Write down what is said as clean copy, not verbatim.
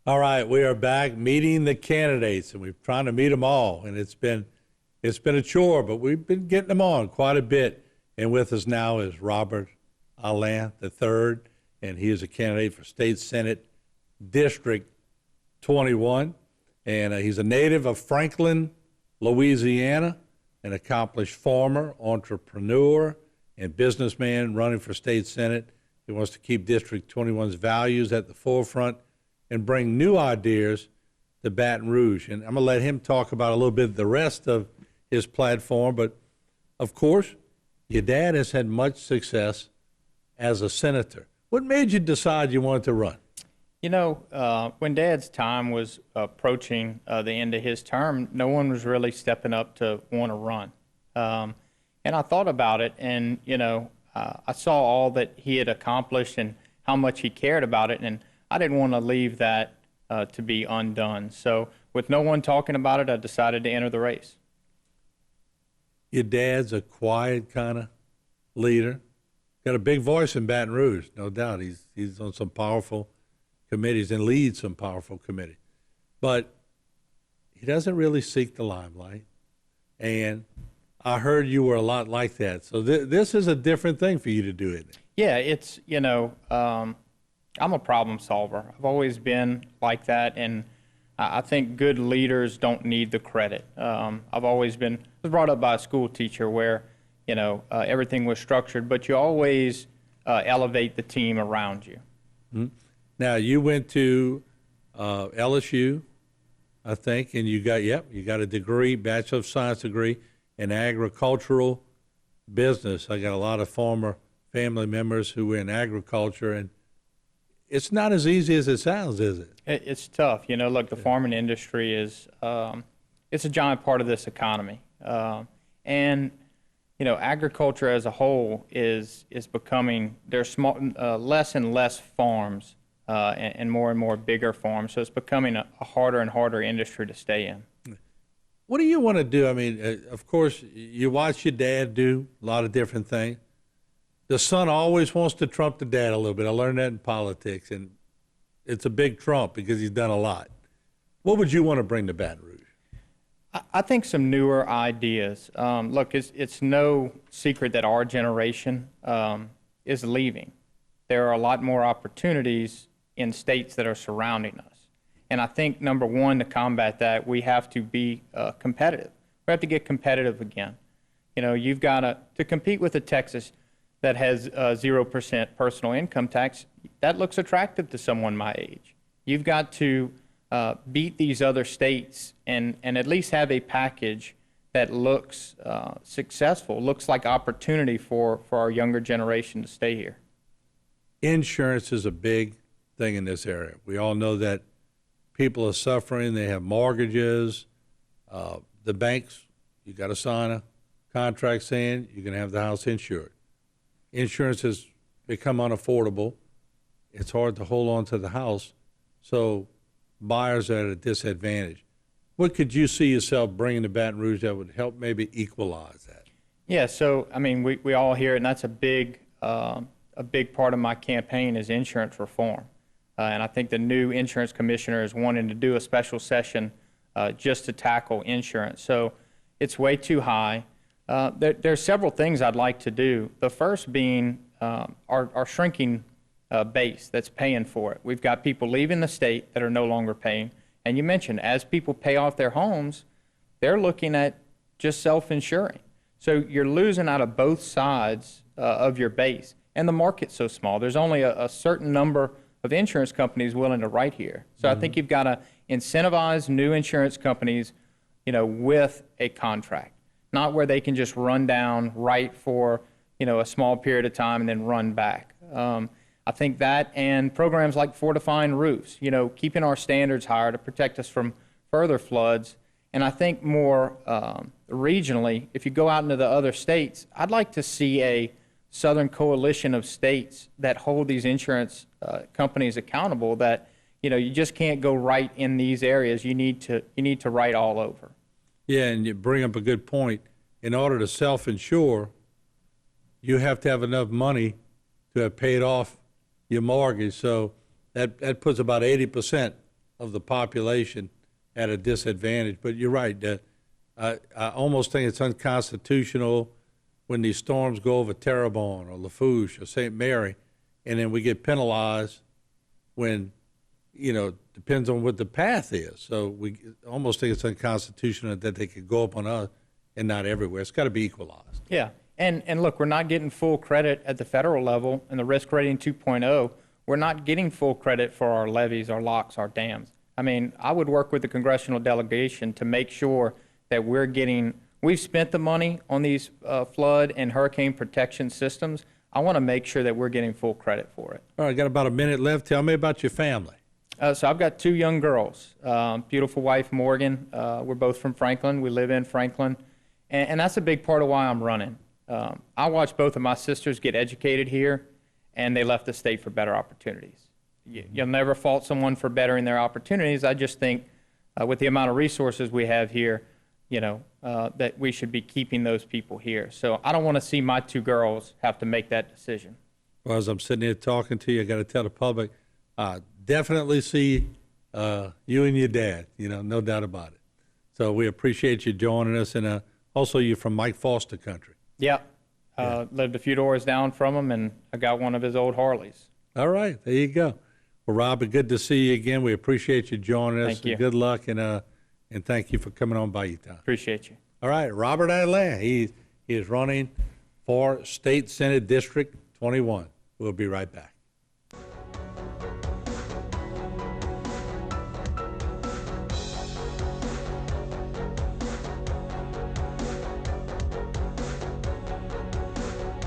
All right, we are back meeting the candidates, and we're trying to meet them all. And it's been a chore, but we've been getting them on quite a bit. And with us now is Robert Allain III, and he is a candidate for State Senate District 21. And he's a native of Franklin, Louisiana, an accomplished farmer, entrepreneur, and businessman running for State Senate. He wants to keep District 21's values at the forefront and bring new ideas to Baton Rouge. And I'm going to let him talk about a little bit the rest of his platform. But, of course, your dad has had much success as a senator. What made you decide you wanted to run? You know, when Dad's time was approaching the end of his term, no one was really stepping up to want to run. And I thought about it, and, I saw all that he had accomplished and how much he cared about it, and I didn't want to leave that to be undone. So with no one talking about it, I decided to enter the race. Your dad's a quiet kind of leader. Got a big voice in Baton Rouge, no doubt. He's on some powerful committees and leads some powerful committees. But he doesn't really seek the limelight. And I heard you were a lot like that. So this is a different thing for you to do, isn't it? Yeah, it's, I'm a problem solver. I've always been like that, and I think good leaders don't need the credit. I've always been brought up by a school teacher where, everything was structured, but you always elevate the team around you. Mm-hmm. Now, you went to LSU, I think, and you got a degree, Bachelor of Science degree in agricultural business. I got a lot of former family members who were in agriculture, and it's not as easy as it sounds, is it? It's tough. Look, the farming industry is, it's a giant part of this economy. And, agriculture as a whole is becoming, there's less and less farms and more bigger farms. So it's becoming a harder and harder industry to stay in. What do you want to do? I mean, of course, you watch your dad do a lot of different things. The son always wants to trump the dad a little bit. I learned that in politics, and it's a big trump because he's done a lot. What would you want to bring to Baton Rouge? I think some newer ideas. Look, it's no secret that our generation is leaving. There are a lot more opportunities in states that are surrounding us. And I think, number one, to combat that, we have to be competitive. We have to get competitive again. You've got to compete with a Texas that has 0% personal income tax. That looks attractive to someone my age. You've got to beat these other states and at least have a package that looks successful, looks like opportunity for our younger generation to stay here. Insurance is a big thing in this area. We all know that people are suffering. They have mortgages. The banks, you got to sign a contract saying you're going to have the house insured. Insurance has become unaffordable. It's hard to hold on to the house, so buyers are at a disadvantage. What could you see yourself bringing to Baton Rouge that would help maybe equalize that? Yeah, so I mean, we all hear it, and that's a big part of my campaign is insurance reform. And I think the new insurance commissioner is wanting to do a special session just to tackle insurance. So it's way too high. There's several things I'd like to do. The first being our shrinking base that's paying for it. We've got people leaving the state that are no longer paying. And you mentioned, as people pay off their homes, they're looking at just self-insuring. So you're losing out of both sides of your base. And the market's so small. There's only a certain number of insurance companies willing to write here. So I think you've got to incentivize new insurance companies, with a contract, not where they can just run down, write for, a small period of time and then run back. I think that and programs like fortifying roofs, keeping our standards higher to protect us from further floods. And I think more regionally, if you go out into the other states, I'd like to see a Southern coalition of states that hold these insurance companies accountable, that you just can't go right in these areas. You need to write all over. Yeah, and you bring up a good point. In order to self-insure, you have to have enough money to have paid off your mortgage. So that puts about 80% of the population at a disadvantage. But you're right, that I almost think it's unconstitutional when these storms go over Terrebonne or Lafourche or St. Mary, and then we get penalized when, depends on what the path is. So we almost think it's unconstitutional that they could go up on us and not everywhere. It's got to be equalized. Yeah, and look, we're not getting full credit at the federal level in the risk rating 2.0. We're not getting full credit for our levees, our locks, our dams. I mean, I would work with the congressional delegation to make sure that we've spent the money on these flood and hurricane protection systems. I want to make sure that we're getting full credit for it. All right, got about a minute left. Tell me about your family. So I've got 2 young girls, beautiful wife, Morgan. We're both from Franklin. We live in Franklin. And that's a big part of why I'm running. I watched both of my sisters get educated here, and they left the state for better opportunities. You'll never fault someone for bettering their opportunities. I just think with the amount of resources we have here, that we should be keeping those people here. So I don't want to see my 2 girls have to make that decision. Well, as I'm sitting here talking to you, I got to tell the public, definitely see you and your dad, no doubt about it. So we appreciate you joining us, and also you're from Mike Foster country. Yeah. Lived a few doors down from him, and I got one of his old Harleys. All right, there you go. Well, Robert, good to see you again. We appreciate you joining us. Thank you. Good luck, and thank you for coming on by Utah. Appreciate you. All right, Robert Allain, he is running for State Senate District 21. We'll be right back.